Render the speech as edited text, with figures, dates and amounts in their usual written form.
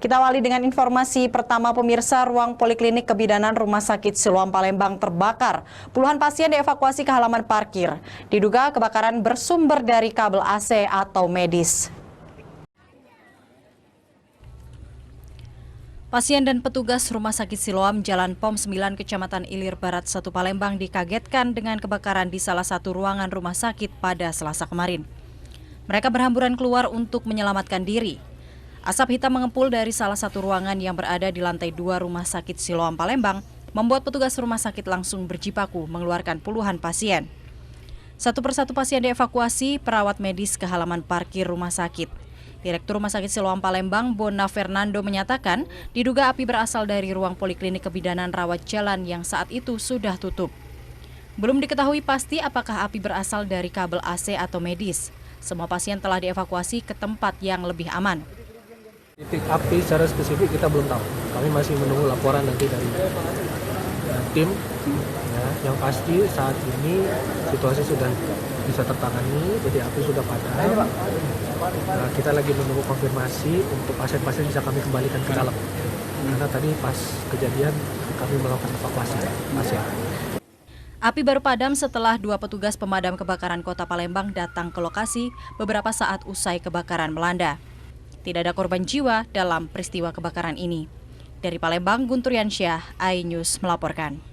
Kita awali dengan informasi pertama pemirsa, ruang poliklinik kebidanan Rumah Sakit Siloam Palembang terbakar. Puluhan pasien dievakuasi ke halaman parkir. Diduga kebakaran bersumber dari kabel AC atau medis. Pasien dan petugas Rumah Sakit Siloam Jalan POM 9 Kecamatan Ilir Barat 1 Palembang dikagetkan dengan kebakaran di salah satu ruangan rumah sakit pada Selasa kemarin. Mereka berhamburan keluar untuk menyelamatkan diri. Asap hitam mengepul dari salah satu ruangan yang berada di lantai 2 Rumah Sakit Siloam Palembang membuat petugas rumah sakit langsung berjibaku mengeluarkan puluhan pasien. Satu persatu pasien dievakuasi perawat medis ke halaman parkir rumah sakit. Direktur Rumah Sakit Siloam Palembang, Bona Fernando, menyatakan diduga api berasal dari ruang poliklinik kebidanan rawat jalan yang saat itu sudah tutup. Belum diketahui pasti apakah api berasal dari kabel AC atau medis. Semua pasien telah dievakuasi ke tempat yang lebih aman. Titik api secara spesifik kita belum tahu. Kami masih menunggu laporan nanti dari tim. Ya, yang pasti saat ini situasi sudah bisa tertangani, jadi api sudah padam. Nah, kita lagi menunggu konfirmasi untuk pasien-pasien bisa kami kembalikan ke dalam. Karena tadi pas kejadian kami melakukan evakuasi pasien. Api baru padam setelah 2 petugas pemadam kebakaran Kota Palembang datang ke lokasi beberapa saat usai kebakaran melanda. Tidak ada korban jiwa dalam peristiwa kebakaran ini. Dari Palembang, Guntur Yansyah, iNews melaporkan.